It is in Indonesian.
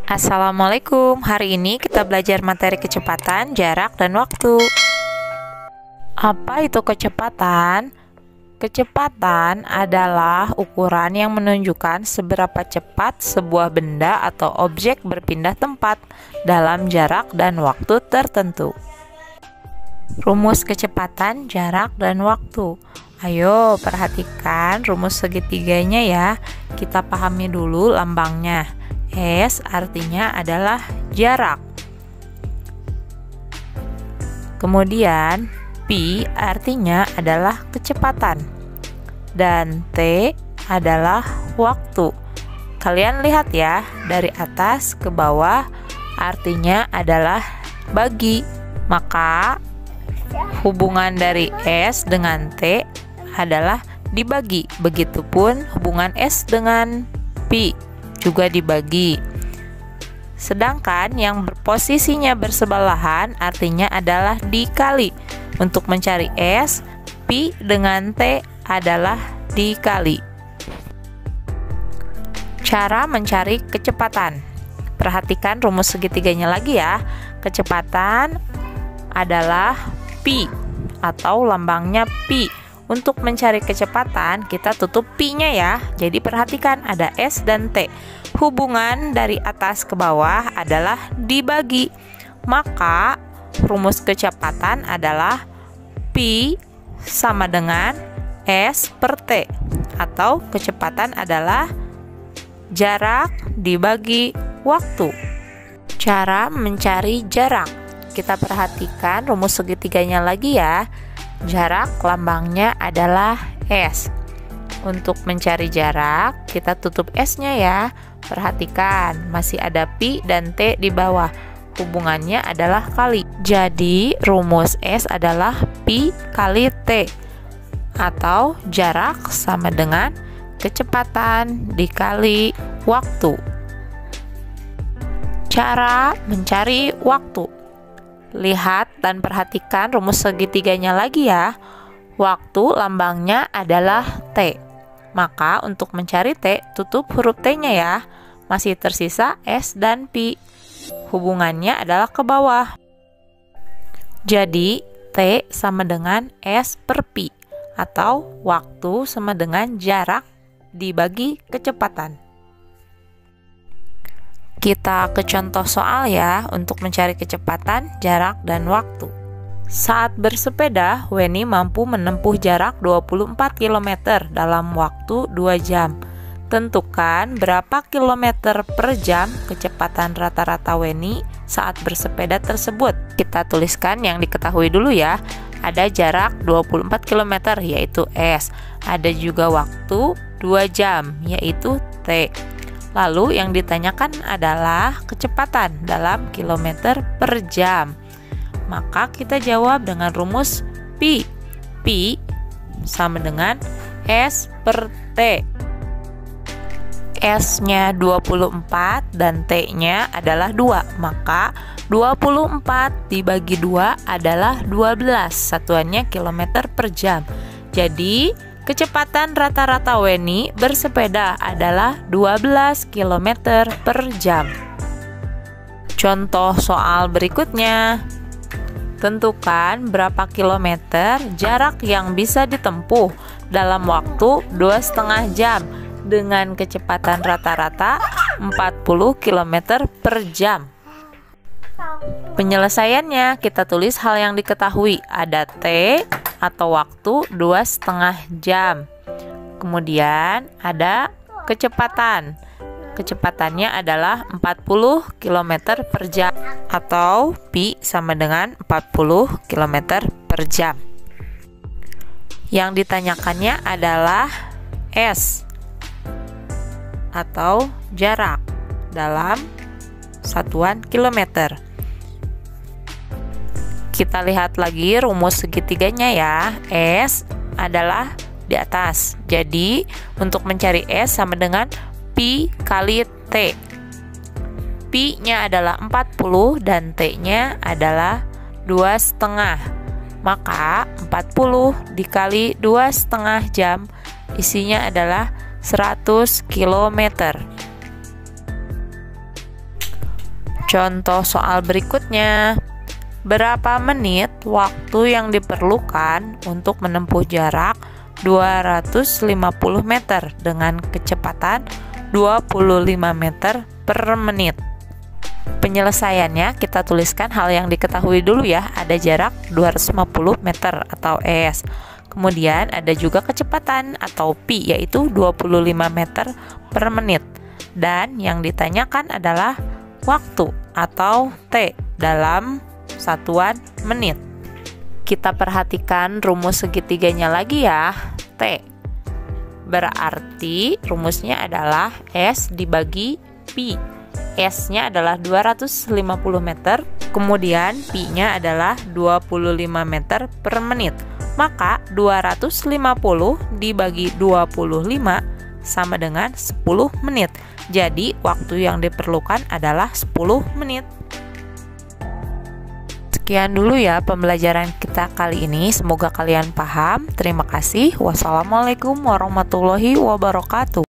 Assalamualaikum, hari ini kita belajar materi kecepatan, jarak, dan waktu. Apa itu kecepatan? Kecepatan adalah ukuran yang menunjukkan seberapa cepat sebuah benda atau objek berpindah tempat dalam jarak dan waktu tertentu. Rumus kecepatan, jarak, dan waktu. Ayo perhatikan rumus segitiganya ya. Kita pahami dulu lambangnya. S artinya adalah jarak. Kemudian P artinya adalah kecepatan. Dan T adalah waktu. Kalian lihat ya, dari atas ke bawah artinya adalah bagi. Maka hubungan dari S dengan T adalah dibagi. Begitupun hubungan S dengan P juga dibagi. Sedangkan yang posisinya bersebelahan artinya adalah dikali. Untuk mencari S, P dengan T adalah dikali. Cara mencari kecepatan. Perhatikan rumus segitiganya lagi ya. Kecepatan adalah P atau lambangnya P. Untuk mencari kecepatan, kita tutup P-nya ya. Jadi perhatikan ada S dan T. Hubungan dari atas ke bawah adalah dibagi. Maka rumus kecepatan adalah P sama dengan S per T. Atau kecepatan adalah jarak dibagi waktu. Cara mencari jarak. Kita perhatikan rumus segitiganya lagi ya. Jarak lambangnya adalah S. Untuk mencari jarak, kita tutup S-nya ya. Perhatikan, masih ada P dan T di bawah. Hubungannya adalah kali. Jadi, rumus S adalah P kali T. Atau jarak sama dengan kecepatan dikali waktu. Cara mencari waktu. Lihat dan perhatikan rumus segitiganya lagi ya. Waktu lambangnya adalah T. Maka untuk mencari T, tutup huruf T-nya ya. Masih tersisa S dan P. Hubungannya adalah ke bawah. Jadi, T sama dengan S per P. Atau waktu sama dengan jarak dibagi kecepatan. Kita ke contoh soal ya untuk mencari kecepatan, jarak, dan waktu. Saat bersepeda, Weni mampu menempuh jarak 24 km dalam waktu 2 jam. Tentukan berapa kilometer per jam kecepatan rata-rata Weni saat bersepeda tersebut. Kita tuliskan yang diketahui dulu ya. Ada jarak 24 km yaitu S. Ada juga waktu 2 jam yaitu T. Lalu yang ditanyakan adalah kecepatan dalam kilometer per jam. Maka kita jawab dengan rumus P. P sama dengan S per T. S-nya 24 dan T-nya adalah 2. Maka 24 dibagi 2 adalah 12. Satuannya kilometer per jam. Jadi kecepatan rata-rata Weni bersepeda adalah 12 km per jam. Contoh soal berikutnya. Tentukan berapa kilometer jarak yang bisa ditempuh dalam waktu 2,5 jam dengan kecepatan rata-rata 40 km per jam. Penyelesaiannya kita tulis hal yang diketahui. Ada T atau waktu 2,5 jam. Kemudian ada kecepatan. Kecepatannya adalah 40 km per jam atau P sama dengan 40 km per jam. Yang ditanyakannya adalah S atau jarak dalam satuan kilometer. Kita lihat lagi rumus segitiganya ya. S adalah di atas. Jadi, untuk mencari S sama dengan P kali T. P-nya adalah 40 dan T-nya adalah 2,5. Maka 40 dikali 2,5 jam isinya adalah 100 km. Contoh soal berikutnya. Berapa menit waktu yang diperlukan untuk menempuh jarak 250 meter dengan kecepatan 25 meter per menit? Penyelesaiannya kita tuliskan hal yang diketahui dulu ya. Ada jarak 250 meter atau S. Kemudian ada juga kecepatan atau P, yaitu 25 meter per menit. Dan yang ditanyakan adalah waktu atau T dalam satuan menit. Kita perhatikan rumus segitiganya lagi ya. T berarti rumusnya adalah S dibagi P. S-nya adalah 250 meter, kemudian P-nya adalah 25 meter per menit. Maka 250 dibagi 25 sama dengan 10 menit. Jadi waktu yang diperlukan adalah 10 menit. Sekian dulu ya pembelajaran kita kali ini. Semoga kalian paham. Terima kasih. Wassalamualaikum warahmatullahi wabarakatuh.